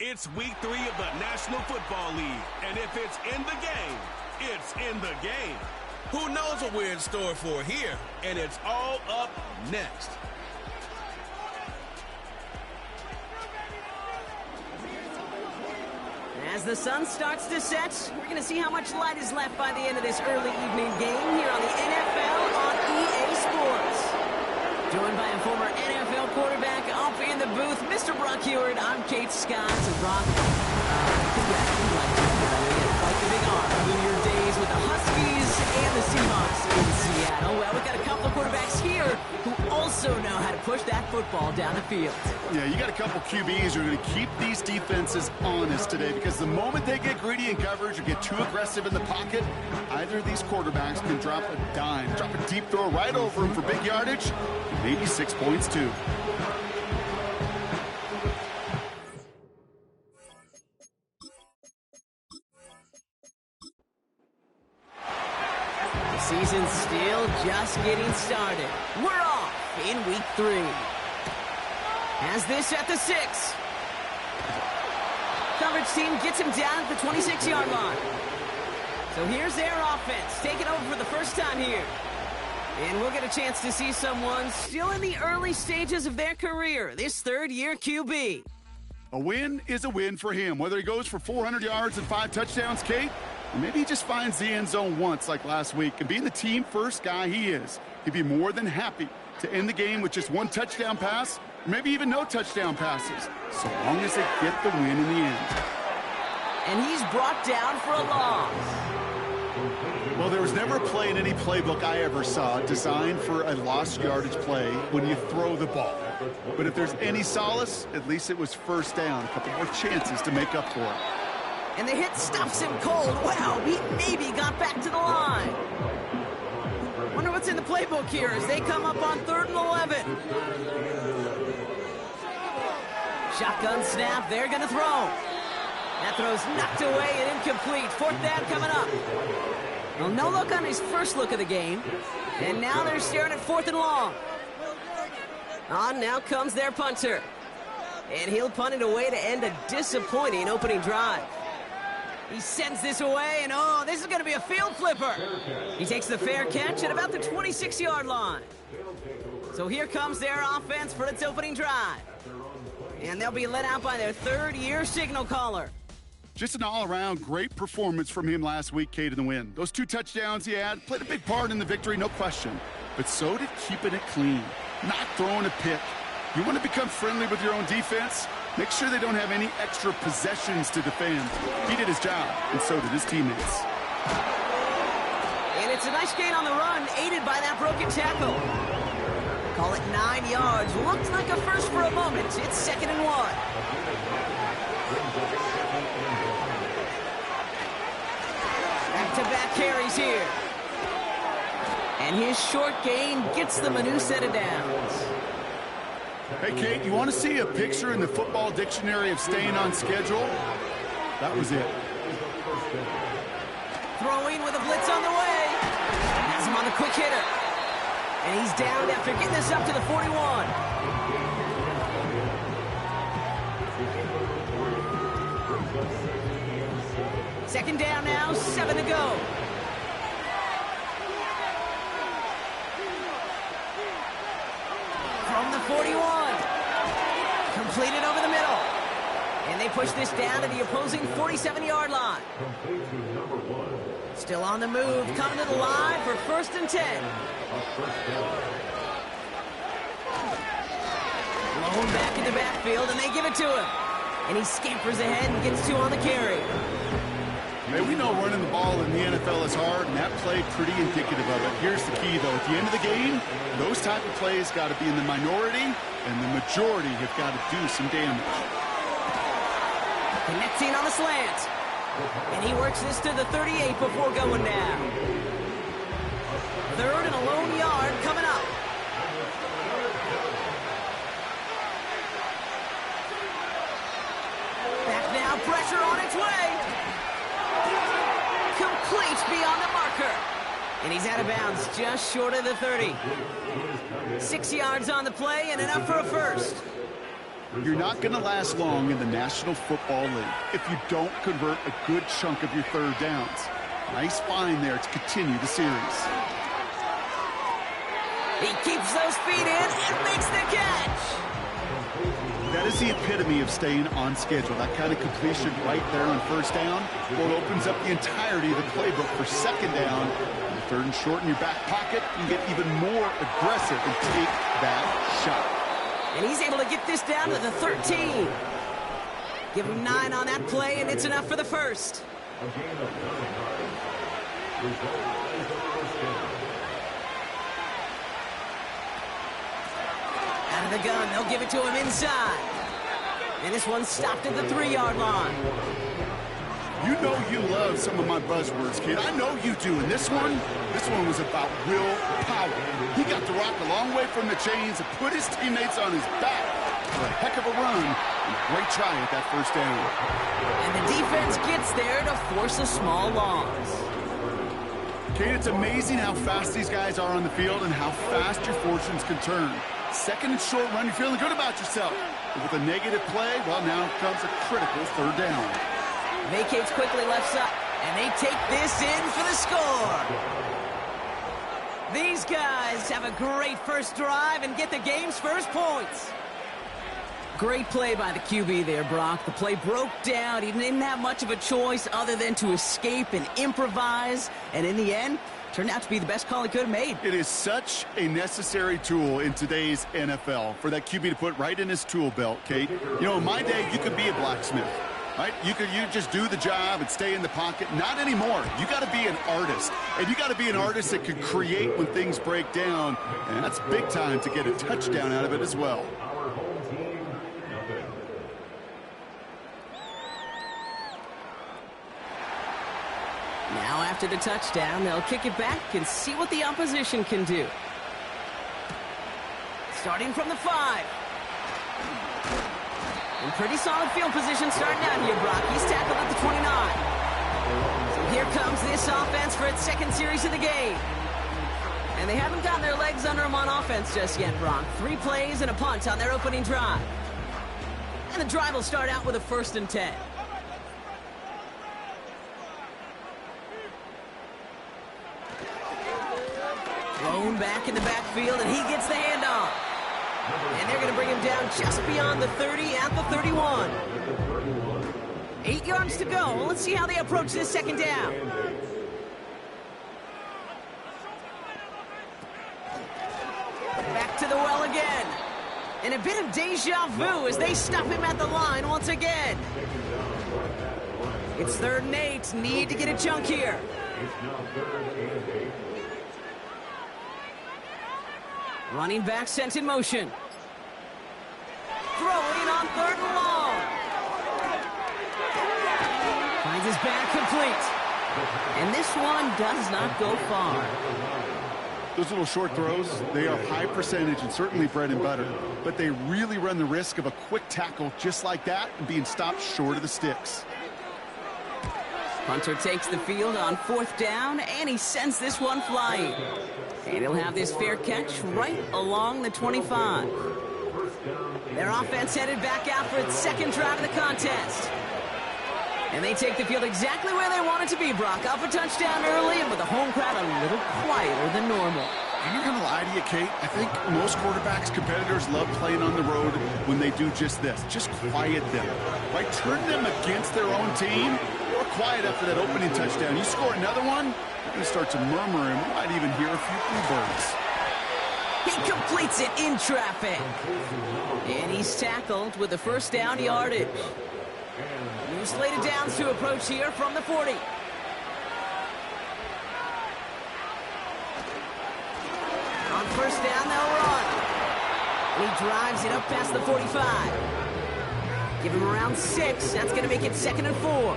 It's week 3 of the National Football League, and if it's in the game, it's in the game. Who knows what we're in store for here, and it's all up next. As the sun starts to set, we're going to see how much light is left by the end of this early evening game here on the NFL on EA Sports. Joined by a former NFL quarterback up in the booth, Mr. Brock Heward. I'm Kate Scott. So Brock, quite the big arm in your days with the Huskies and the Seahawks in Seattle. Well, we've got a couple of quarterbacks here who also know how to push that football down the field. Yeah, you got a couple QBs who are going to keep these defenses honest today, because the moment they get greedy in coverage or get too aggressive in the pocket, either of these quarterbacks can drop a dime, drop a deep throw right over them for big yardage, maybe 6 points too. The season's still just getting started. We're off in week 3. Has this at the 6. Coverage team gets him down at the 26-yard line. So here's their offense, taking over for the first time here. And we'll get a chance to see someone still in the early stages of their career, this third-year QB. A win is a win for him, whether he goes for 400 yards and 5 touchdowns, Kate, or maybe he just finds the end zone once like last week. And being the team-first guy he is, he'd be more than happy to end the game with just 1 touchdown pass, or maybe even no touchdown passes, so long as they get the win in the end. And he's brought down for a loss. Well, there was never a play in any playbook I ever saw designed for a lost yardage play when you throw the ball. But if there's any solace, at least it was first down. A couple more chances to make up for it. And the hit stops him cold. Wow, he maybe got back to the line. Wonder what's in the playbook here as they come up on 3rd and 11. Shotgun snap, they're going to throw. That throw's knocked away and incomplete. 4th down coming up. Well, no look on his first look of the game. And now they're staring at 4th and long. On now comes their punter. And he'll punt it away to end a disappointing opening drive. He sends this away, and oh, this is going to be a field flipper. He takes the fair catch at about the 26-yard line. So here comes their offense for its opening drive. And they'll be let out by their 3rd-year signal caller. Just an all-around great performance from him last week, Kate, in the win. Those 2 touchdowns he had played a big part in the victory, no question. But so did keeping it clean, not throwing a pick. You want to become friendly with your own defense? Make sure they don't have any extra possessions to defend. He did his job, and so did his teammates. And it's a nice gain on the run, aided by that broken tackle. Call it 9 yards. Looked like a first for a moment. It's 2nd and 1. Back-to-back carries here. And his short gain gets them a new set of downs. Hey, Kate, you want to see a picture in the football dictionary of staying on schedule? That was it. Throwing with a blitz on the way. Has him on the quick hitter. And he's down after getting this up to the 41. Second down now, 7 to go. From the 41. Completed over the middle. And they push this down to the opposing 47-yard line. Still on the move, coming to the line for 1st and 10. Blown back in the backfield, and they give it to him. And he scampers ahead and gets 2 on the carry. Hey, we know running the ball in the NFL is hard, and that play pretty indicative of it. Here's the key, though. At the end of the game, those type of plays got to be in the minority, and the majority have got to do some damage. Connecting on the slant. And he works this to the 38 before going down. 3rd and a lone yard coming up. Back now, pressure on its way. Complete beyond the marker. And he's out of bounds just short of the 30. 6 yards on the play and enough for a first. You're not going to last long in the National Football League if you don't convert a good chunk of your third downs. Nice find there to continue the series. He keeps those feet in and makes the catch. That is the epitome of staying on schedule. That kind of completion right there on first down, well, it opens up the entirety of the playbook for second down. And third and short in your back pocket, you get even more aggressive and take that shot. And he's able to get this down to the 13. Give him 9 on that play, and it's enough for the first. Out of the gun, they'll give it to him inside. And this one's stopped at the 3-yard line. You know you love some of my buzzwords, kid. I know you do. And this one was about will power. He got the rock a long way from the chains and put his teammates on his back. For a heck of a run. And a great try at that first down. And the defense gets there to force a small loss. Kate, it's amazing how fast these guys are on the field and how fast your fortunes can turn. Second and short run, you're feeling good about yourself. But with a negative play, well, now comes a critical third down. Vacates quickly left side, and they take this in for the score. These guys have a great first drive and get the game's first points. Great play by the QB there, Brock. The play broke down. He didn't have much of a choice other than to escape and improvise. And in the end, turned out to be the best call he could have made. It is such a necessary tool in today's NFL for that QB to put right in his tool belt, Kate. You know, in my day, you could be a blacksmith, right? You just do the job and stay in the pocket. Not anymore. You got to be an artist. And you got to be an artist that can create when things break down. And that's big time to get a touchdown out of it as well. Now after the touchdown, they'll kick it back and see what the opposition can do. Starting from the 5. In pretty solid field position starting out here, Brock. He's tackled at the 29. So here comes this offense for its second series of the game. And they haven't gotten their legs under them on offense just yet, Brock. 3 plays and a punt on their opening drive. And the drive will start out with a 1st and 10. Thrown back in the backfield, and he gets the handoff. And they're going to bring him down just beyond the 30 at the 31. 8 yards to go. Let's see how they approach this second down. Back to the well again. And a bit of deja vu as they stop him at the line once again. It's 3rd and 8. Need to get a chunk here. Running back sent in motion. Throwing on 3rd and long. Finds his back complete. And this one does not go far. Those little short throws, they are high percentage and certainly bread and butter. But they really run the risk of a quick tackle just like that and being stopped short of the sticks. Hunter takes the field on 4th down, and he sends this one flying. And he'll have this fair catch right along the 25. Their offense headed back out for its second drive of the contest. And they take the field exactly where they want it to be, Brock. Up a touchdown early, and with the home crowd a little quieter than normal. I'm not going to lie to you, Kate. I think most quarterbacks, competitors love playing on the road when they do just this. Just quiet them. Right? Turn them against their own team. Or quiet after that opening touchdown. You score another one, you're going to start to murmur, and we might even hear a few bluebirds. He completes it in traffic. And he's tackled with the 1st down yardage. New slated downs to approach here from the 40. On 1st down, they'll run. And he drives it up past the 45. Give him around 6. That's going to make it 2nd and 4.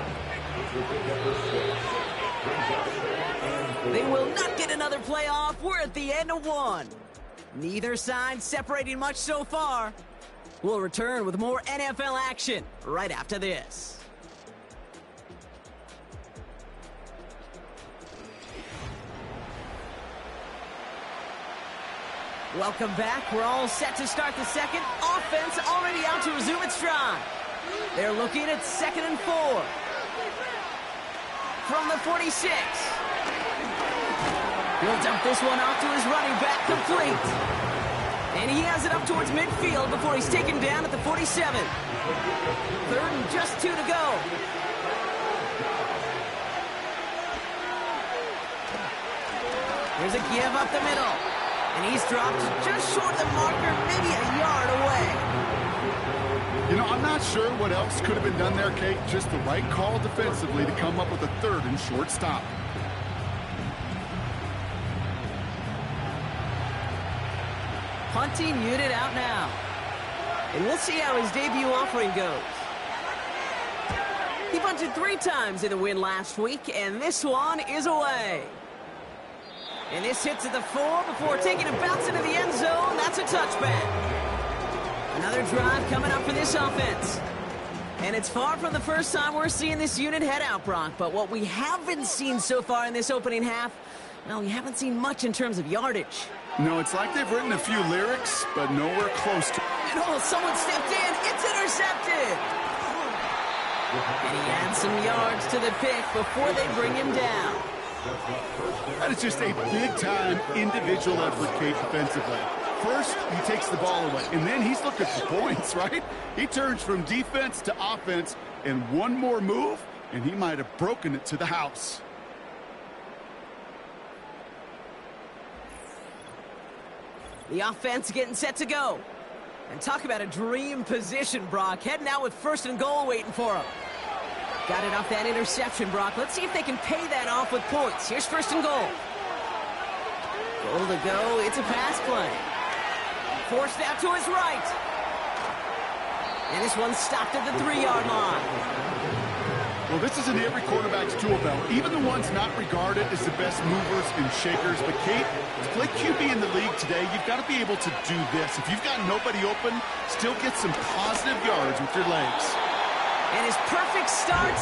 They will not get another play off. We're at the end of 1. Neither side separating much so far. We'll return with more NFL action right after this. Welcome back. We're all set to start the second. Offense already out to resume its drive. They're looking at 2nd and 4. From the 46. He'll dump this one off to his running back, complete. And he has it up towards midfield before he's taken down at the 47. 3rd and just 2 to go. There's a give up the middle. And he's dropped just short of the marker, maybe a yard away. You know, I'm not sure what else could have been done there, Kate. Just the right call defensively to come up with a 3rd and short stop. Punting unit out now. And we'll see how his debut offering goes. He punted 3 times in the win last week, and this one is away. And this hits at the 4 before taking a bounce into the end zone. That's a touchback. Another drive coming up for this offense. And it's far from the first time we're seeing this unit head out, Brock. But what we haven't seen so far in this opening half, well, we haven't seen much in terms of yardage. No, it's like they've written a few lyrics, but nowhere close to... And oh, someone stepped in. It's intercepted. And he adds some yards to the pick before they bring him down. That is just a big-time individual effort, Kate, defensively. First, he takes the ball away, and then he's looking for points, right? He turns from defense to offense, and one more move, and he might have broken it to the house. The offense getting set to go. And talk about a dream position, Brock. Heading out with 1st and goal waiting for him. Got it off that interception, Brock. Let's see if they can pay that off with points. Here's 1st and goal. Goal to go. It's a pass play. Forced out to his right. And this one's stopped at the 3-yard line. Well, this is in every quarterback's tool belt, even the ones not regarded as the best movers and shakers. But, Kate, to play QB in the league today, you've got to be able to do this. If you've got nobody open, still get some positive yards with your legs. And his perfect start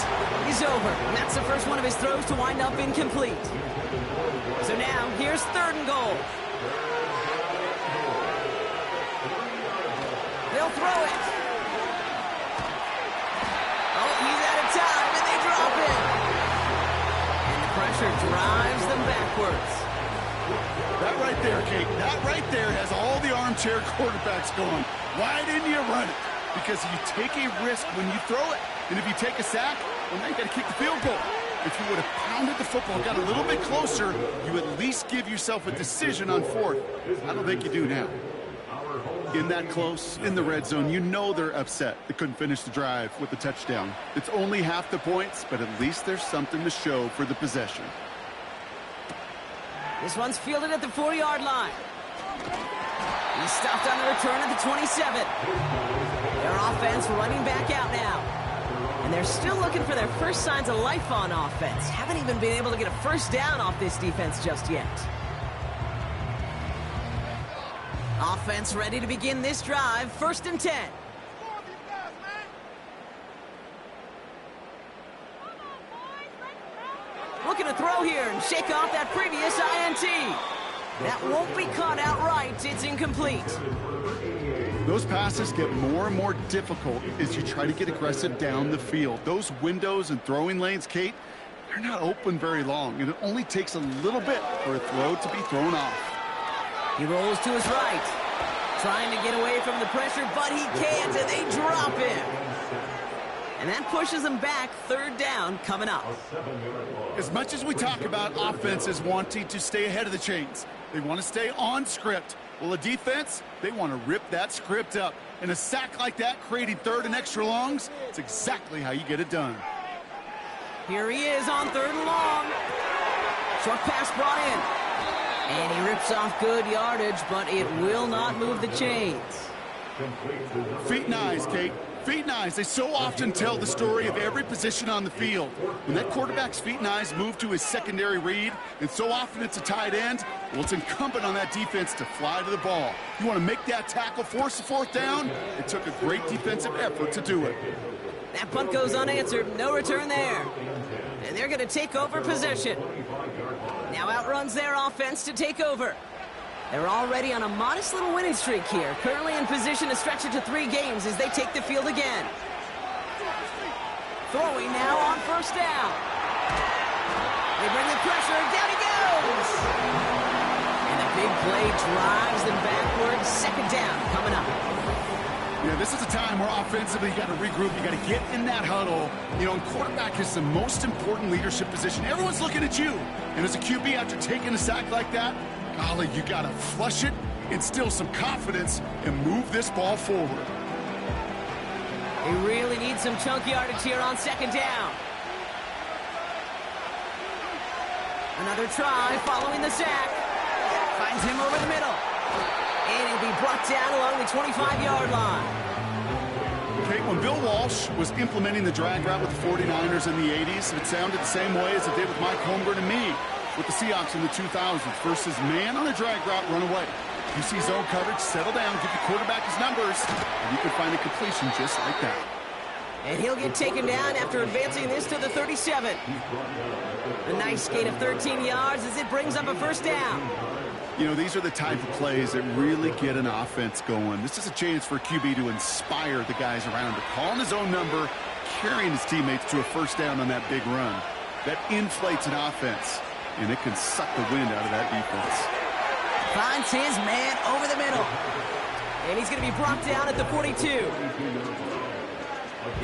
is over. And that's the first one of his throws to wind up incomplete. So now, here's 3rd and goal. They'll throw it. Oh, he's out of time, and they drop it. And the pressure drives them backwards. That right there, Kate, that right there has all the armchair quarterbacks going. Why didn't you run it? Because you take a risk when you throw it. And if you take a sack, well, now you got to kick the field goal. If you would have pounded the football, got a little bit closer, you at least give yourself a decision on 4th. I don't think you do now. In that close, in the red zone, you know they're upset. They couldn't finish the drive with the touchdown. It's only half the points, but at least there's something to show for the possession. This one's fielded at the 4-yard line. He's stopped on the return at the 27. Their offense running back out now. And they're still looking for their first signs of life on offense. Haven't even been able to get a 1st down off this defense just yet. Offense ready to begin this drive. 1st and 10. Looking to throw here and shake off that previous INT. That won't be caught outright. It's incomplete. Those passes get more and more difficult as you try to get aggressive down the field. Those windows and throwing lanes, Kate, they're not open very long, and it only takes a little bit for a throw to be thrown off. He rolls to his right, trying to get away from the pressure, but he can't, and they drop him. And that pushes them back. 3rd down coming up. As much as we talk about offenses wanting to stay ahead of the chains, they want to stay on script. Well, a defense, they want to rip that script up. And a sack like that, creating 3rd and extra longs, it's exactly how you get it done. Here he is on 3rd and long. Short pass brought in. And he rips off good yardage, but it will not move the chains. Feet and eyes, Kate. Feet and eyes, they so often tell the story of every position on the field. When that quarterback's feet and eyes move to his secondary read, and so often it's a tight end, well, it's incumbent on that defense to fly to the ball. You want to make that tackle, force the 4th down? It took a great defensive effort to do it. That punt goes unanswered. No return there. And they're going to take over possession. Now outruns their offense to take over. They're already on a modest little winning streak here, currently in position to stretch it to 3 games as they take the field again. Throwing now on first down. They bring the pressure, down he goes! And a big play drives them backwards. Second down coming up. Yeah, this is a time where offensively you got to regroup, you got to get in that huddle. You know, and quarterback is the most important leadership position. Everyone's looking at you. And as a QB, after taking a sack like that, golly, you got to flush it, instill some confidence, and move this ball forward. They really need some chunk yardage here on second down. Another try following the sack. Finds him over the middle. And he'll be brought down along the 25-yard line. Okay, when Bill Walsh was implementing the drag route with the 49ers in the 80s, it sounded the same way as it did with Mike Holmgren and me with the Seahawks in the 2000s versus man on a drag route, run away. You see zone coverage, settle down, give the quarterback his numbers, and you can find a completion just like that. And he'll get taken down after advancing this to the 37. A nice gain of 13 yards as it brings up a first down. You know, these are the type of plays that really get an offense going. This is a chance for QB to inspire the guys around him, calling his own number, carrying his teammates to a first down on that big run. That inflates an offense, and it can suck the wind out of that defense. Finds his man over the middle. And he's going to be brought down at the 42.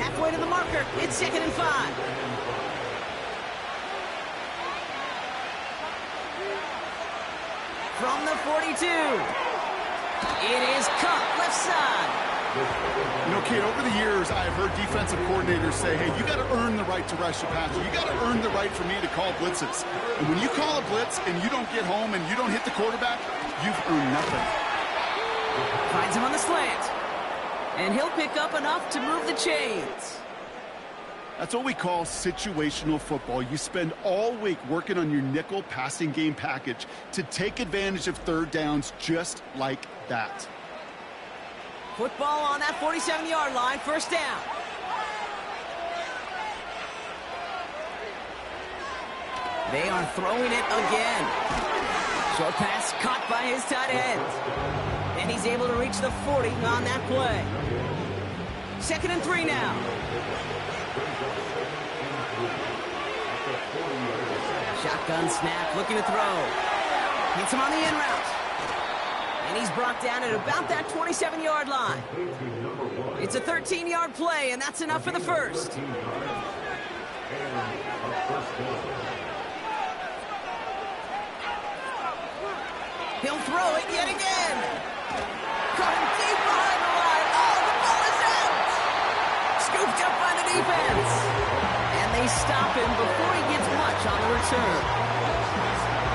Halfway to the marker. It's 2nd and 5. From the 42. It is cut left side. You know, Kate, over the years, I've heard defensive coordinators say, hey, you got to earn the right to rush the passer. You got to earn the right for me to call blitzes. And when you call a blitz and you don't get home and you don't hit the quarterback, you've earned nothing. Finds him on the slant. And he'll pick up enough to move the chains. That's what we call situational football. You spend all week working on your nickel passing game package to take advantage of third downs just like that. Football on that 47-yard line, first down. They are throwing it again. Short pass caught by his tight end. And he's able to reach the 40 on that play. 2nd and 3 now. Shotgun snap, looking to throw. Hits him on the in route. And he's brought down at about that 27-yard line. It's a 13-yard play, and that's enough for the first. He'll throw it yet again. Caught him deep behind the line. Oh, the ball is out. Scooped up by the defense. And they stop him before he gets much on the return.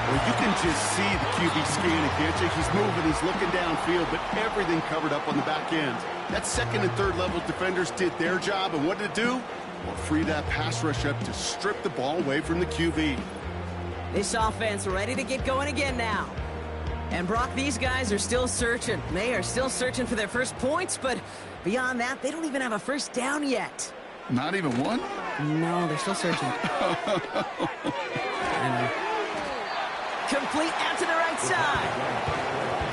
Well, you can just see the QB scanning, can't you? He's moving, he's looking downfield, but everything covered up on the back end. That second and third level defenders did their job, and what did it do? Well, free that pass rush up to strip the ball away from the QB. This offense ready to get going again now. And Brock, these guys are still searching. They are still searching for their first points, but beyond that, they don't even have a first down yet. Not even one? No, they're still searching. Complete out to the right side.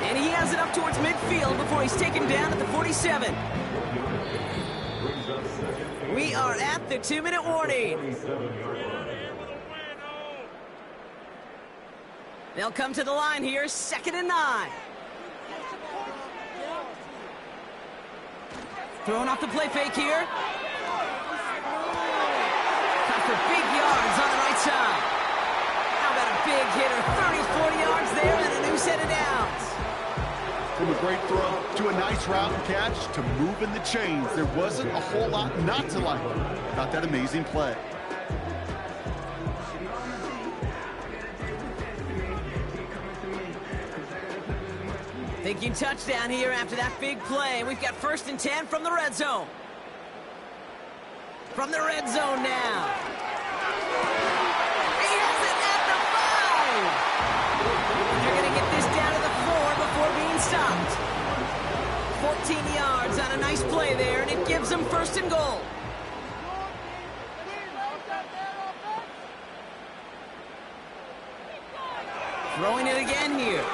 And he has it up towards midfield before he's taken down at the 47. We are at the 2-minute warning. They'll come to the line here, 2nd and 9. Throwing off the play fake here. Cut for big yards on the right side. How about a big hitter, 30, 40 yards there and a new set of downs. From a great throw to a nice route and catch to moving the chains. There wasn't a whole lot not to like about that amazing play. Thinking touchdown here after that big play. We've got 1st and 10 from the red zone. From the red zone now. He has it at the 5. They're going to get this down to the 4 before being stopped. 14 yards on a nice play there, and it gives them 1st and goal. Throwing it again here.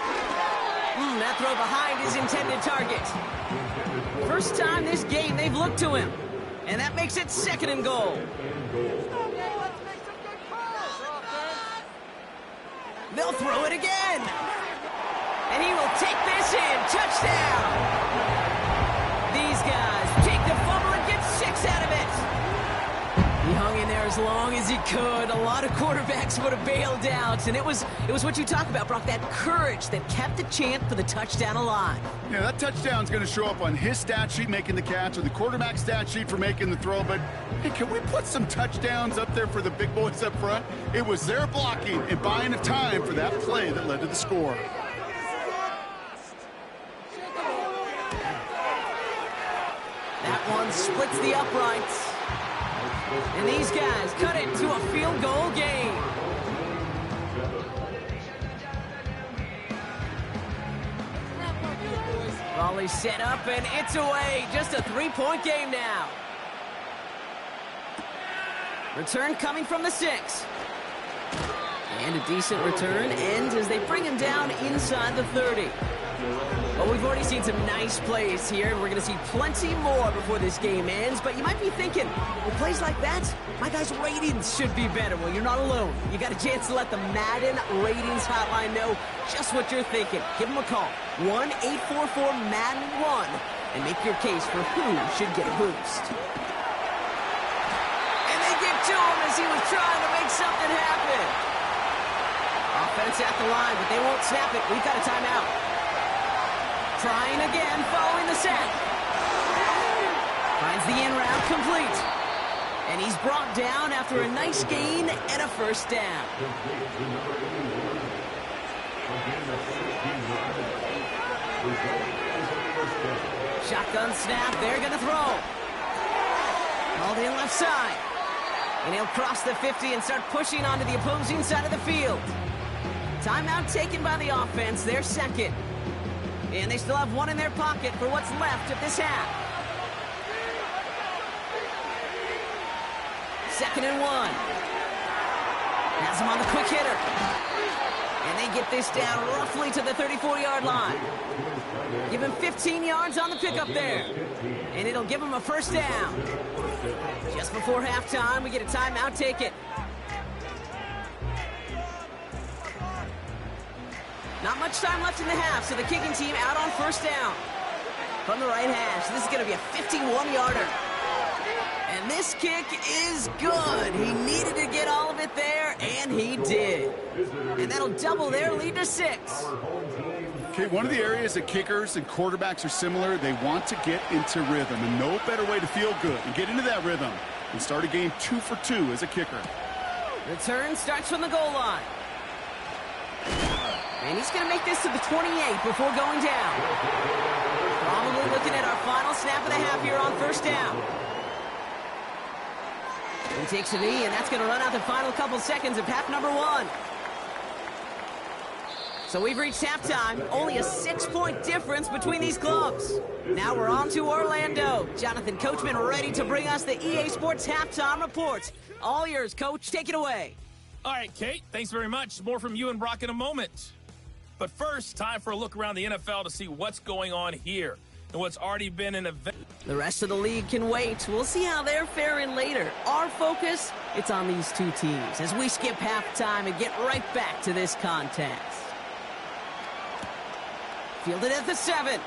that throw behind his intended target. First time this game they've looked to him. And that makes it 2nd and goal. They'll throw it again. And he will take this in. Touchdown. These guys take the fumble and get 6 out of it. He hung in there as long as he could. A lot of quarterbacks would have bailed out. And it was what you talk about, Brock, that courage that kept the chant for the touchdown alive. Yeah, that touchdown's going to show up on his stat sheet making the catch or the quarterback stat sheet for making the throw. But, hey, can we put some touchdowns up there for the big boys up front? It was their blocking and buying of time for that play that led to the score. That one splits the uprights. And these guys cut it to a field goal game. Volley set up, and it's away. Just a 3-point game now. Return coming from the 6. And a decent return ends as they bring him down inside the 30. Well, we've already seen some nice plays here, and we're going to see plenty more before this game ends. But you might be thinking, with plays like that, my guys' ratings should be better. Well, you're not alone. You got a chance to let the Madden ratings hotline know just what you're thinking. Give them a call, 1-844-MADDEN-1, and make your case for who should get a boost. And they get to him as he was trying to make something happen. Offense at the line, but they won't snap it. We've got a timeout. Trying again, following the sack. Finds the in route complete. And he's brought down after a nice gain and a first down. Shotgun snap, they're going to throw. Called in left side. And he'll cross the 50 and start pushing onto the opposing side of the field. Timeout taken by the offense, their 2nd. And they still have 1 in their pocket for what's left of this half. 2nd and 1. Has him on the quick hitter. And they get this down roughly to the 34-yard line. Give him 15 yards on the pickup there. And it'll give him a first down. Just before halftime, we get a timeout taken. Not much time left in the half, so the kicking team out on first down. From the right hash, this is going to be a 51-yarder. And this kick is good. He needed to get all of it there, and he did. And that'll double their lead to 6. Okay, one of the areas that kickers and quarterbacks are similar, they want to get into rhythm. And no better way to feel good and get into that rhythm and start a game 2 for 2 as a kicker. Return starts from the goal line. And he's going to make this to the 28 before going down. Probably looking at our final snap of the half here on first down. He takes a knee, and that's going to run out the final couple seconds of half number 1. So we've reached halftime. Only a 6-point difference between these clubs. Now we're on to Orlando. Jonathan Coachman ready to bring us the EA Sports Halftime Report. All yours, Coach. Take it away. All right, Kate. Thanks very much. More from you and Brock in a moment. But first, time for a look around the NFL to see what's going on here and what's already been an event. The rest of the league can wait. We'll see how they're faring later. Our focus, it's on these two teams as we skip halftime and get right back to this contest. Fielded at the 7.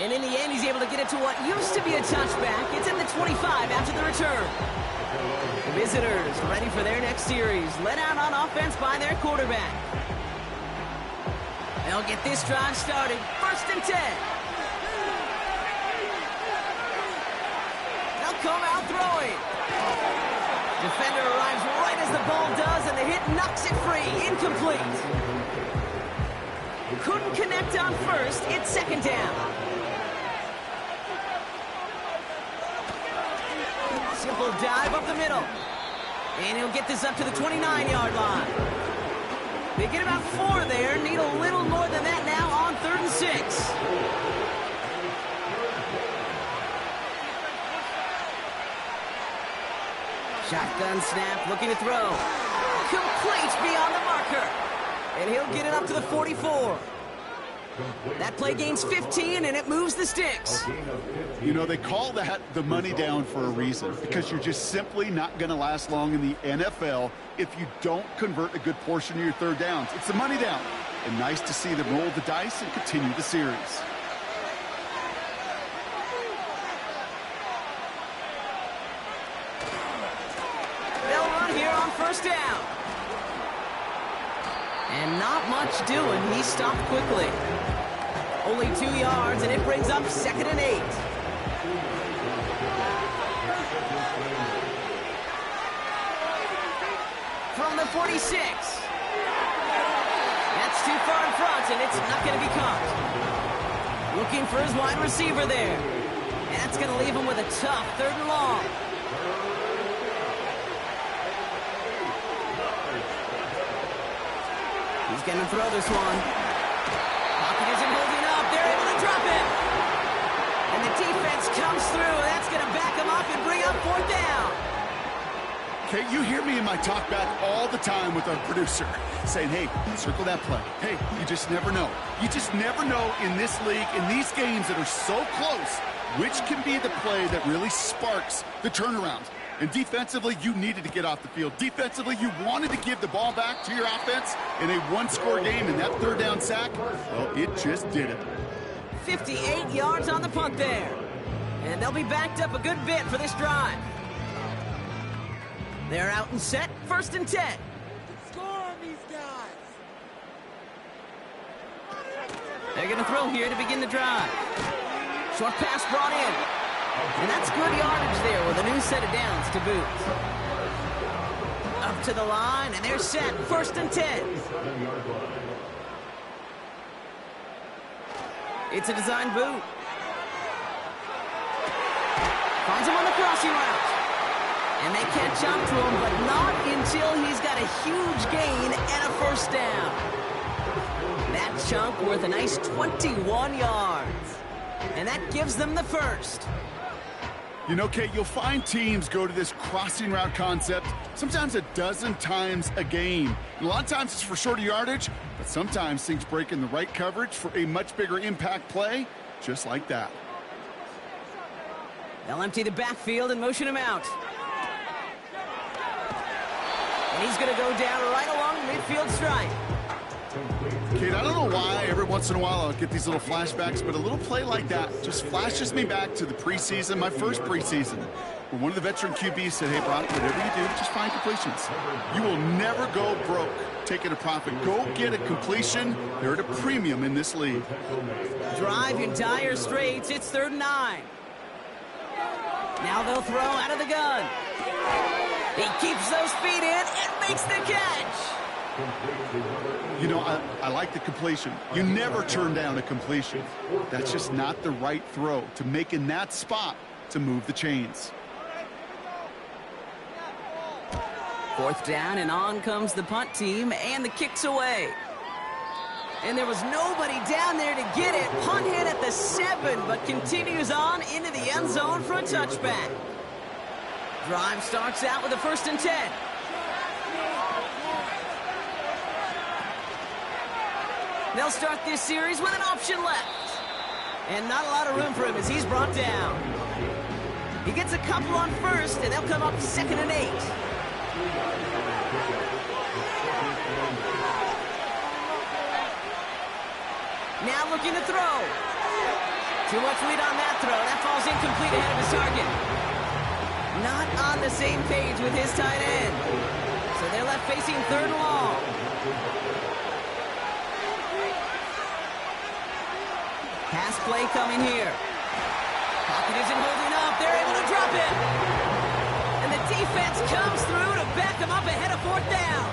And in the end, he's able to get it to what used to be a touchback. It's at the 25 after the return. The visitors ready for their next series, led out on offense by their quarterback. They'll get this drive started. 1st and 10. They'll come out throwing. Defender arrives right as the ball does, and the hit knocks it free. Incomplete. Couldn't connect on first. It's 2nd down. Simple dive up the middle. And he'll get this up to the 29-yard line. They get about 4 there. Need a little more than that now on 3rd and 6. Shotgun snap, looking to throw. Complete beyond the marker. And he'll get it up to the 44. That play gains 15, and it moves the sticks. You know, they call that the money down for a reason, because you're just simply not going to last long in the NFL if you don't convert a good portion of your third downs. It's the money down. And nice to see them roll the dice and continue the series. They'll run here on first down. And not much doing. He stopped quickly. Only 2 yards, and it brings up 2nd and 8. From the 46. That's too far in front, and it's not going to be caught. Looking for his wide receiver there. And that's going to leave him with a tough 3rd and long. He's going to throw this one. Pocket isn't holding up. They're able to drop him. And the defense comes through. That's going to back him up and bring up 4th down. Okay, you hear me in my talk back all the time with our producer saying, hey, circle that play. Hey, you just never know. You just never know in this league, in these games that are so close, which can be the play that really sparks the turnaround. And defensively, you needed to get off the field. Defensively, you wanted to give the ball back to your offense in a one-score game, and that 3rd down sack, well, it just did it. 58 yards on the punt there. And they'll be backed up a good bit for this drive. They're out and set, 1st and 10. Score on these guys. They're going to throw here to begin the drive. Short pass brought in. And that's good yardage there with a new set of downs to boot. Up to the line, and they're set. 1st and 10. It's a design boot. Finds him on the crossing route. And they catch up to him, but not until he's got a huge gain and a 1st down. That chunk worth a nice 21 yards. And that gives them the 1st. You know, Kate, you'll find teams go to this crossing route concept sometimes a dozen times a game. And a lot of times it's for shorter yardage, but sometimes things break in the right coverage for a much bigger impact play, just like that. They'll empty the backfield and motion him out. And he's going to go down right along the midfield stripe. Kate, I don't know why every once in a while I'll get these little flashbacks, but a little play like that just flashes me back to the preseason, my first preseason, where one of the veteran QBs said, hey, Brock, whatever you do, just find completions. You will never go broke taking a profit. Go get a completion. They're at a premium in this league. Drive in dire straits. It's 3rd and 9. Now they'll throw out of the gun. He keeps those feet in and makes the catch. You know, I like the completion. You never turn down a completion. That's just not the right throw to make in that spot to move the chains. 4th down, and on comes the punt team, and the kick's away. And there was nobody down there to get it. Punt hit at the 7, but continues on into the end zone for a touchback. Drive starts out with a 1st and 10. They'll start this series with an option left. And not a lot of room for him as he's brought down. He gets a couple on 1st, and they'll come up 2nd and 8. Now looking to throw. Too much lead on that throw. That falls incomplete ahead of his target. Not on the same page with his tight end. So they're left facing 3rd and long. Pass play coming here. Pocket isn't holding up. They're able to drop it. And the defense comes through to back them up ahead of 4th down.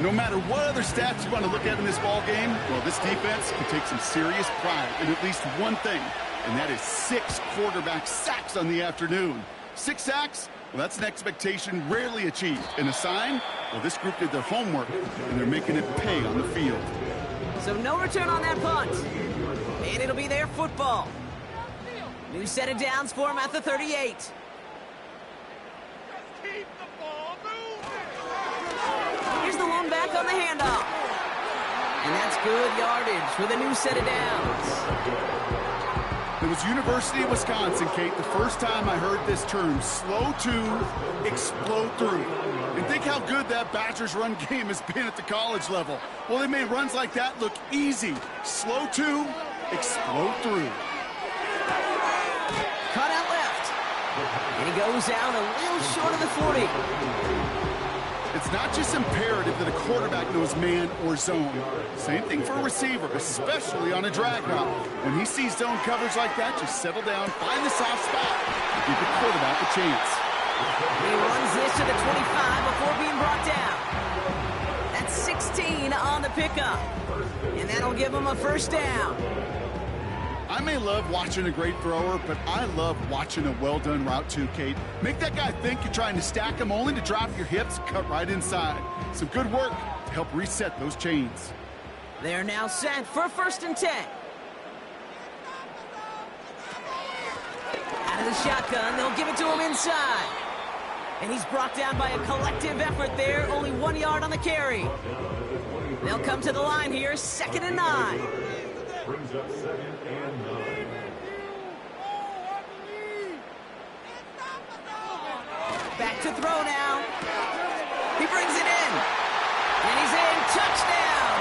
No matter what other stats you want to look at in this ball game, well, this defense can take some serious pride in at least one thing, and that is 6 quarterback sacks on the afternoon. 6 sacks? Well, that's an expectation rarely achieved. And a sign? Well, this group did their homework, and they're making it pay on the field. So no return on that punt. And it'll be their football. New set of downs for him at the 38. Here's the one back on the handoff. And that's good yardage for the new set of downs. It was University of Wisconsin, Kate, the first time I heard this term, slow to explode through. And think how good that Badgers run game has been at the college level. Well, they made runs like that look easy. Slow to explode through. Cut out left. And he goes out a little short of the 40. It's not just imperative that a quarterback knows man or zone. Same thing for a receiver, especially on a drag route. When he sees zone coverage like that, just settle down, find the soft spot, and give the quarterback a chance. He runs this to the 25 before being brought down. That's 16 on the pickup. And that'll give him a first down. I may love watching a great thrower, but I love watching a well-done route too, Kate. Make that guy think you're trying to stack him only to drop your hips, cut right inside. Some good work to help reset those chains. They're now set for 1st and 10. Out of the shotgun, they'll give it to him inside. And he's brought down by a collective effort there, only 1 yard on the carry. They'll come to the line here, 2nd and 9. Brings up 2nd and 9. Back to throw now. He brings it in. And he's in. Touchdown.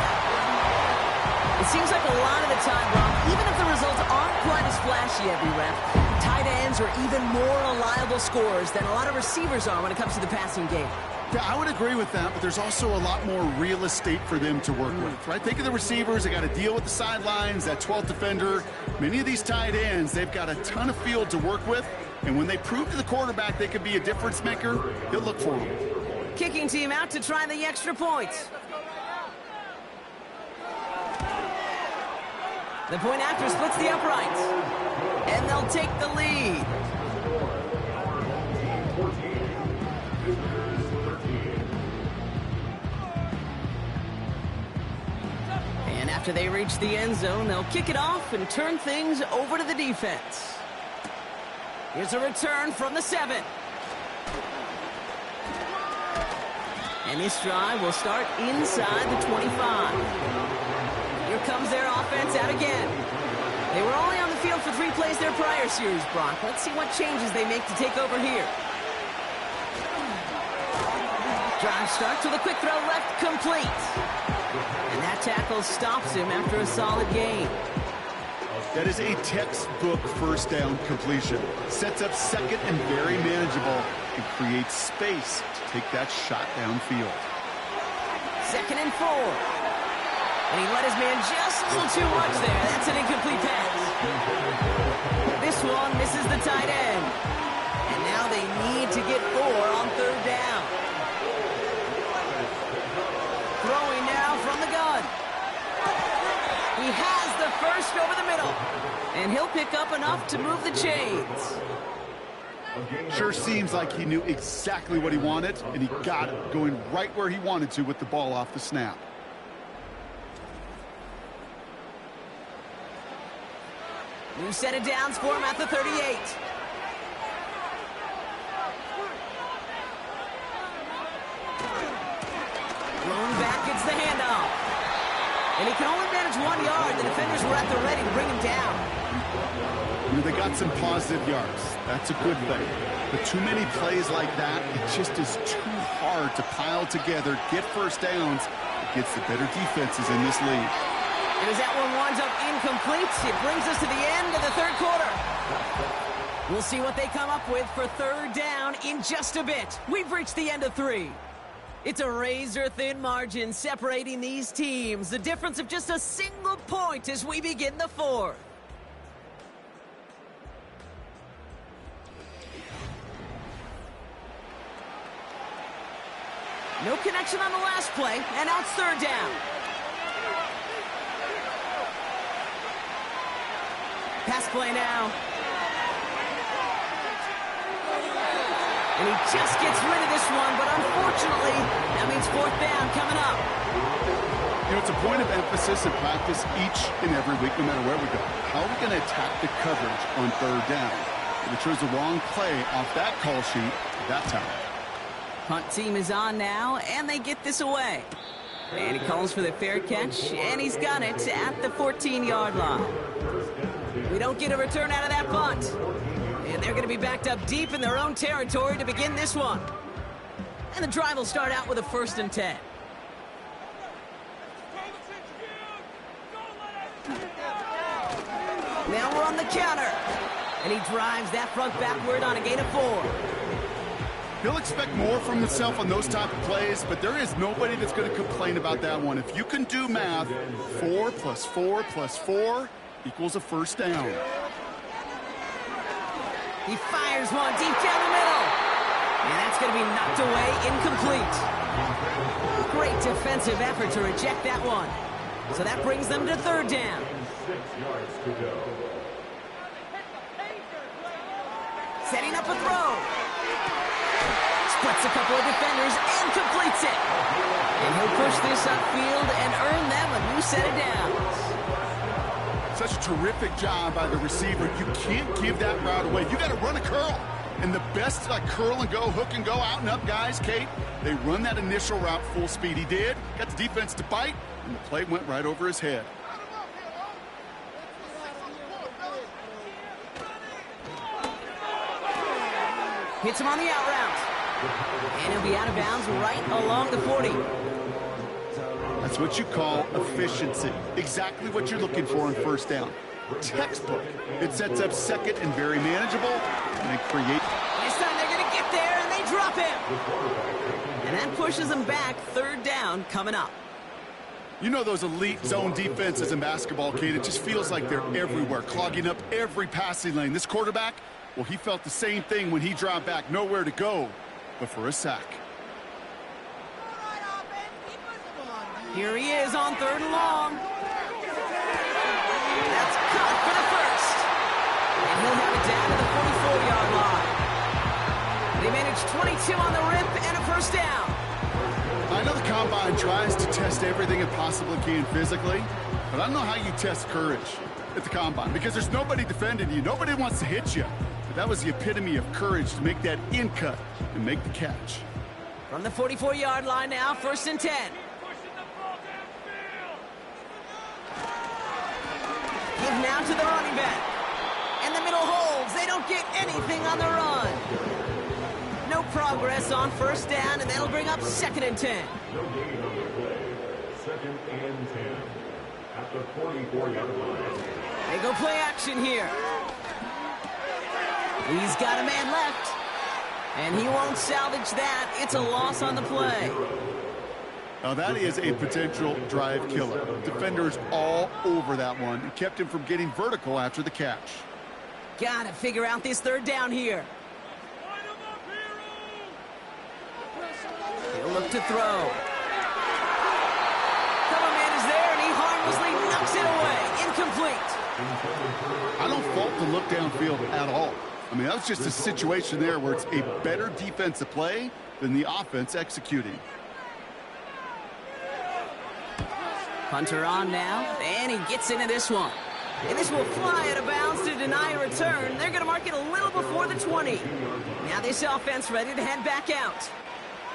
It seems like a lot of the time, Brock, even if the results aren't quite as flashy every rep, tight ends are even more reliable scorers than a lot of receivers are when it comes to the passing game. Yeah, I would agree with that, but there's also a lot more real estate for them to work with, right? Think of the receivers. They got to deal with the sidelines, that 12th defender. Many of these tight ends, they've got a ton of field to work with, and when they prove to the quarterback they could be a difference maker, he'll look for them. Kicking team out to try the extra points. The point after splits the uprights, and they'll take the lead. And after they reach the end zone, they'll kick it off and turn things over to the defense. Here's a return from the 7. And this drive will start inside the 25. Here comes their offense out again. They were only on the field for 3 plays their prior series, Brock. Let's see what changes they make to take over here. Drive starts with a quick throw left, complete. And that tackle stops him after a solid gain. That is a textbook first down completion. Sets up second and very manageable and creates space to take that shot downfield. 2nd and 4. And he let his man just a little too much there. That's an incomplete pass. This one misses the tight end. And now they need to get 4 on 3rd down. Throwing now from the gun. He has the first over the middle. And he'll pick up enough to move the chains. Sure seems like he knew exactly what he wanted, and he got it, going right where he wanted to with the ball off the snap. New set of downs for him at the 38. Thrown back, gets the handoff. And he can only manage 1 yard. The defenders were at the ready to bring him down. You know, they got some positive yards. That's a good thing. But too many plays like that, it just is too hard to pile together, get first downs against the better defenses in this league. And as that one winds up incomplete, it brings us to the end of the 3rd quarter. We'll see what they come up with for 3rd down in just a bit. We've reached the end of 3. It's a razor-thin margin separating these teams. The difference of just a single point as we begin the 4th. No connection on the last play, and now it's 3rd down. Pass play now. And he just gets rid of this one, but unfortunately, that means 4th down coming up. You know, it's a point of emphasis in practice each and every week, no matter where we go. How are we going to attack the coverage on 3rd down? If we chose the wrong play off that call sheet that time. Punt team is on now, and they get this away. And he calls for the fair catch, and he's got it at the 14-yard line. We don't get a return out of that punt. And they're going to be backed up deep in their own territory to begin this one. And the drive will start out with a 1st and 10. Now we're on the counter. And he drives that front backward on a gain of 4. He'll expect more from himself on those type of plays, but there is nobody that's going to complain about that one. If you can do math, 4 + 4 + 4 equals a 1st down. He fires one deep down the middle. And that's going to be knocked away, incomplete. Great defensive effort to reject that one. So that brings them to 3rd down. 6 yards to go. Setting up a throw. Splits a couple of defenders and completes it. And he'll push this upfield and earn them a new set of downs. Such a terrific job by the receiver. You can't give that route away. You got to run a curl. And the best curl and go, hook and go, out and up guys, Kate, they run that initial route full speed. He did. Got the defense to bite, and the play went right over his head. Hits him on the out route. And he'll be out of bounds right along the 40. That's what you call efficiency. Exactly what you're looking for on 1st down. Textbook. It sets up 2nd and very manageable, and it creates... This time they're going to get there, and they drop him. And that pushes them back. 3rd down coming up. You know those elite zone defenses in basketball, Kate, it just feels like they're everywhere, clogging up every passing lane. This quarterback, well, he felt the same thing when he dropped back. Nowhere to go but for a sack. Here he is on 3rd and long. That's caught for the 1st. And he'll have it down to the 44-yard line. They managed 22 on the rip and a 1st down. I know the Combine tries to test everything it possibly can physically, but I don't know how you test courage at the Combine because there's nobody defending you. Nobody wants to hit you. But that was the epitome of courage to make that in cut and make the catch. From the 44-yard line now, 1st and 10. Give now to the running back. And the middle holds. They don't get anything on the run. No progress on 1st down, and that'll bring up 2nd and 10. No gain on the play. 2nd and 10. At the 44-yard line. They go play action here. He's got a man left. And he won't salvage that. It's a loss on the play. Now that is a potential drive killer. Defenders all over that one. It kept him from getting vertical after the catch. Gotta figure out this 3rd down here. He'll look to throw. Cover man is there, and he harmlessly knocks it away. Incomplete. I don't fault the look downfield at all. I mean, that was just a situation there where it's a better defensive play than the offense executing. Punter on now, and he gets into this one. And this will fly out of bounds to deny a return. They're going to mark it a little before the 20. Now this offense ready to head back out.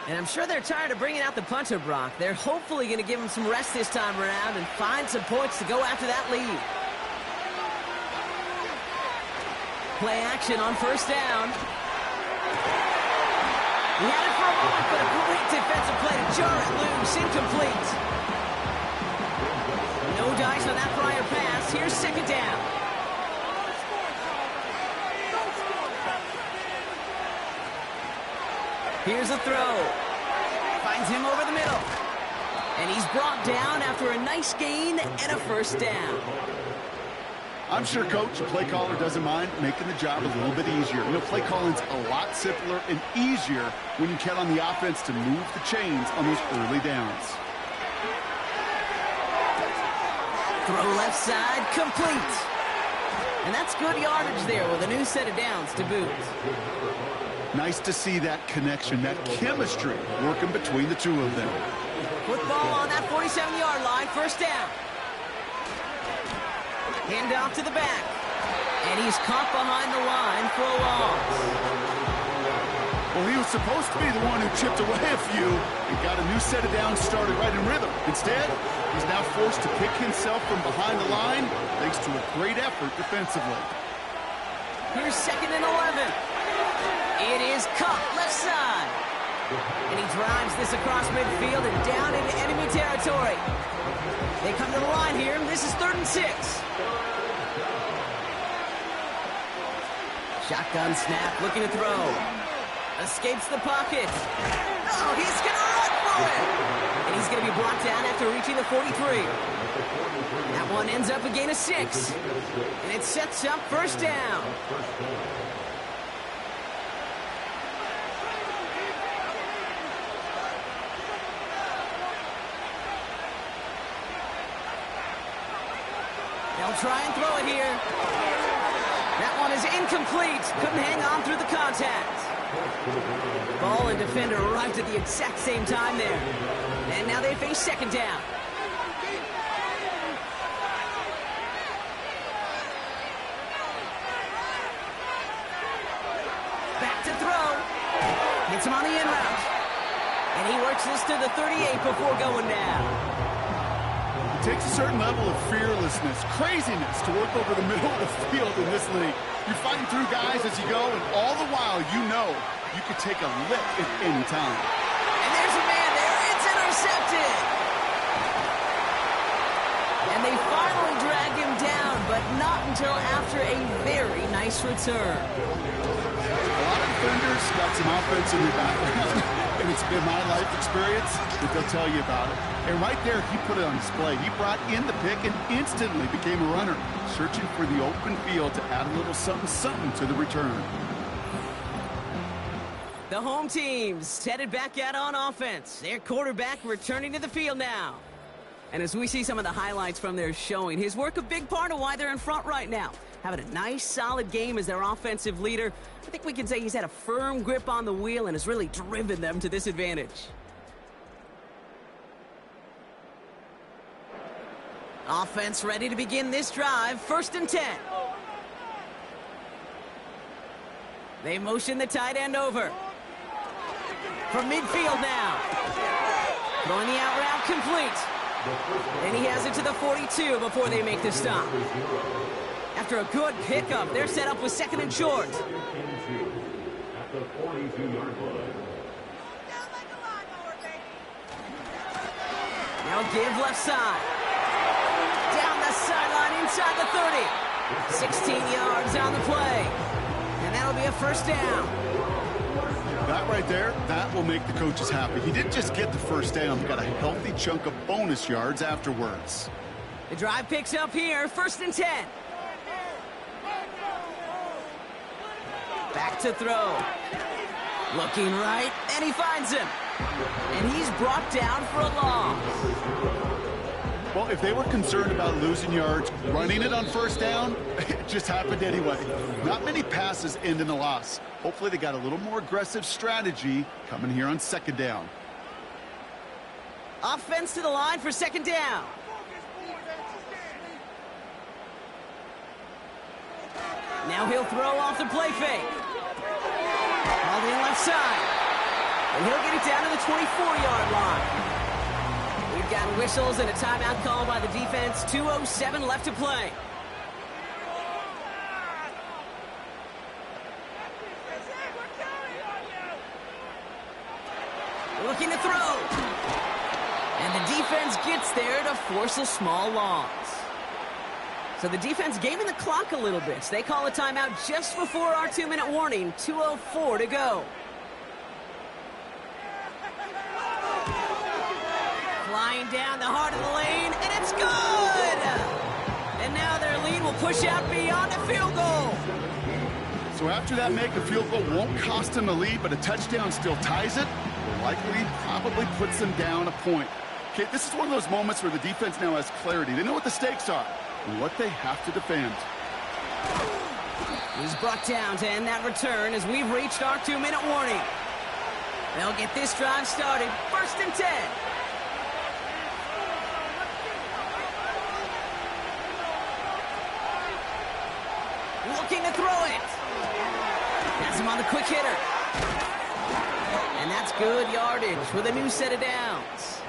And I'm sure they're tired of bringing out the punter, Brock. They're hopefully going to give him some rest this time around and find some points to go after that lead. Play action on 1st down. He had it for a moment, but a great defensive play to jar it loose. Incomplete. No dice on that prior pass. Here's 2nd down. Here's a throw. Finds him over the middle. And he's brought down after a nice gain and a 1st down. I'm sure Coach, the play caller, doesn't mind making the job a little bit easier. You know, play calling's a lot simpler and easier when you count on the offense to move the chains on those early downs. Throw left side, complete. And that's good yardage there with a new set of downs to boot. Nice to see that connection, that chemistry working between the two of them. Football on that 47-yard line, 1st down. Hand off to the back. And he's caught behind the line for a loss. Well, he was supposed to be the one who chipped away a few and got a new set of downs started right in rhythm. Instead, he's now forced to pick himself from behind the line thanks to a great effort defensively. Here's 2nd and 11. It is caught left side. And he drives this across midfield and down into enemy territory. They come to the line here, and this is 3rd and 6. Shotgun snap, looking to throw. Escapes the pocket. Oh, he's going to run for it. And he's going to be brought down after reaching the 43. That one ends up a gain of 6. And it sets up 1st down. They'll try and throw it here. That one is incomplete. Couldn't hang on through the contact. Ball and defender arrived at the exact same time there. And now they face 2nd down. Back to throw. Hits him on the in route. And he works this to the 38 before going down. It takes a certain level of fearlessness, craziness to work over the middle of the field in this league. You're fighting through guys as you go, and all the while you know you could take a lick at any time. And there's a man there. It's intercepted. And they finally drag him down, but not until after a very nice return. A lot of defenders got some offense in their background, and it's been my life experience that they'll tell you about it. And right there, he put it on display. He brought in the pick and instantly became a runner, searching for the open field to add a little something to the return. The home team's headed back out on offense. Their quarterback returning to the field now. And as we see some of the highlights from their showing, his work a big part of why they're in front right now. Having a nice, solid game as their offensive leader. I think we can say he's had a firm grip on the wheel and has really driven them to this advantage. Offense ready to begin this drive. 1st and 10. They motion the tight end over. From midfield now. Throwing the out route complete. And he has it to the 42 before they make the stop. After a good pickup, they're set up with 2nd and short. At the 42-yard line. Now give left side. Down the sideline inside the 30. 16 yards on the play. And that'll be a 1st down. That right there, that will make the coaches happy. He didn't just get the 1st down, he got a healthy chunk of bonus yards afterwards. The drive picks up here, 1st and 10. Back to throw. Looking right, and he finds him. And he's brought down for a loss. Well, if they were concerned about losing yards, running it on 1st down, it just happened anyway. Not many passes end in a loss. Hopefully they got a little more aggressive strategy coming here on 2nd down. Offense to the line for 2nd down. Now he'll throw off the play fake. All the left side. And he'll get it down to the 24-yard line. We've got whistles and a timeout call by the defense. 2:07 left to play. Looking to throw. And the defense gets there to force a small loss. So the defense gaming the clock a little bit. So they call a timeout just before our 2-minute warning. 2:04 to go. Flying down the heart of the lane, and it's good! And now their lead will push out beyond a field goal. So after that make, a field goal won't cost them the lead, but a touchdown still ties it. Likely, probably puts them down a point. Okay, this is one of those moments where the defense now has clarity. They know what the stakes are and what they have to defend. He's brought down to end that return as we've reached our 2-minute warning. They'll get this drive started. 1st and 10. Looking to throw it. Has him on the quick hitter. And that's good yardage with a new set of downs.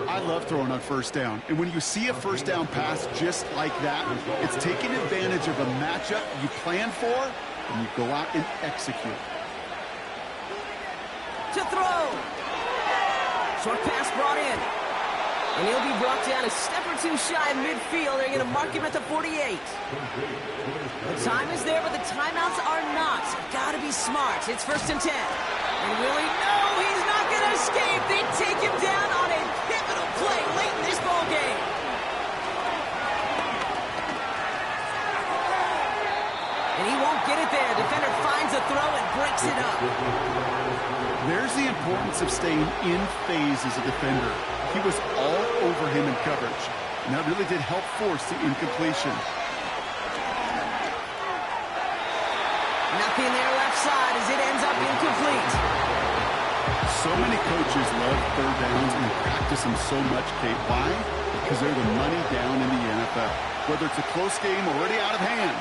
I love throwing on first down. And when you see a first down pass just like that, it's taking advantage of a matchup you plan for, and you go out and execute. To throw. Short pass brought in. And he'll be brought down a step or two shy of midfield. They're going to mark him at the 48. The time is there, but the timeouts are not. Got to be smart. It's 1st and 10. And Willie, no, he's not going to escape. They take him down on a pivotal play late in this ball game. And he won't get it there. Defender finds a throw and breaks it up. There's the importance of staying in phase as a defender. He was all over him in coverage, and that really did help force the incompletion. Nothing there left side as it ends up incomplete. So many coaches love third downs and practice them so much, Kate. Why? Because they're the money down in the NFL. Whether it's a close game already out of hand,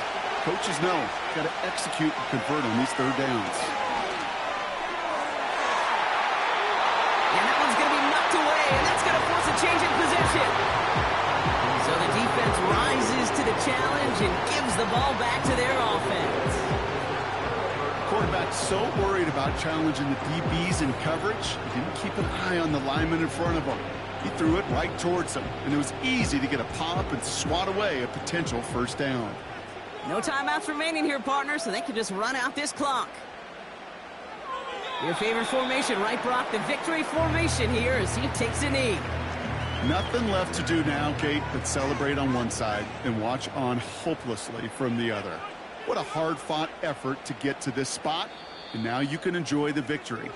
coaches know got to execute and convert on these third downs. And that one's going to be knocked away, and that's going to force a change in possession. So the defense rises to the challenge and gives the ball back to their offense. Quarterback so worried about challenging the DBs in coverage, he didn't keep an eye on the lineman in front of him. He threw it right towards him, and it was easy to get a pop and swat away a potential first down. No timeouts remaining here, partner, so they can just run out this clock. Your favorite formation, right, Brock? The victory formation here as he takes a knee. Nothing left to do now, Kate, but celebrate on one side and watch on hopelessly from the other. What a hard-fought effort to get to this spot, and now you can enjoy the victory.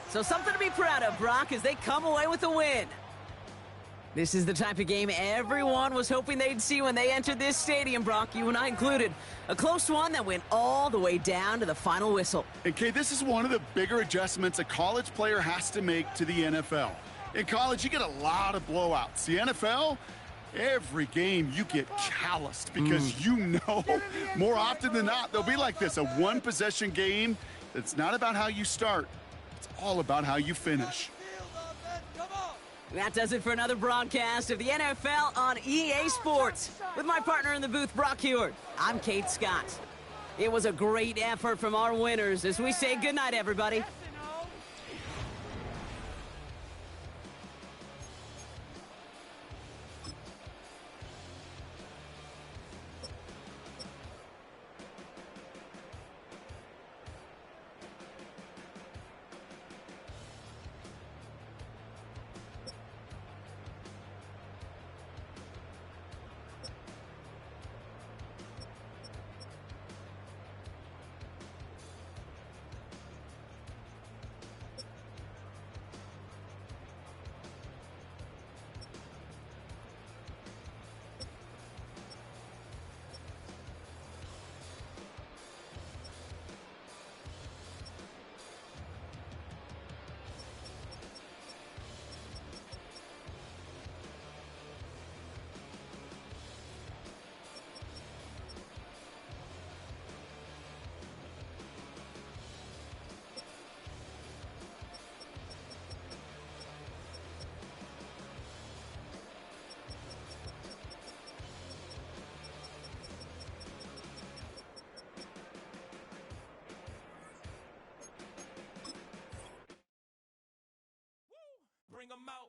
So something to be proud of, Brock, as they come away with a win. This is the type of game everyone was hoping they'd see when they entered this stadium, Brock, you and I included. A close one that went all the way down to the final whistle. And, Kate, this is one of the bigger adjustments a college player has to make to the NFL. In college, you get a lot of blowouts. The NFL, every game you get calloused because you know more often than not they'll be like this, a one-possession game that's not about how you start. It's all about how you finish. That does it for another broadcast of the NFL on EA Sports. With my partner in the booth, Brock Heward, I'm Kate Scott. It was a great effort from our winners as we say goodnight, everybody. Bring 'em out.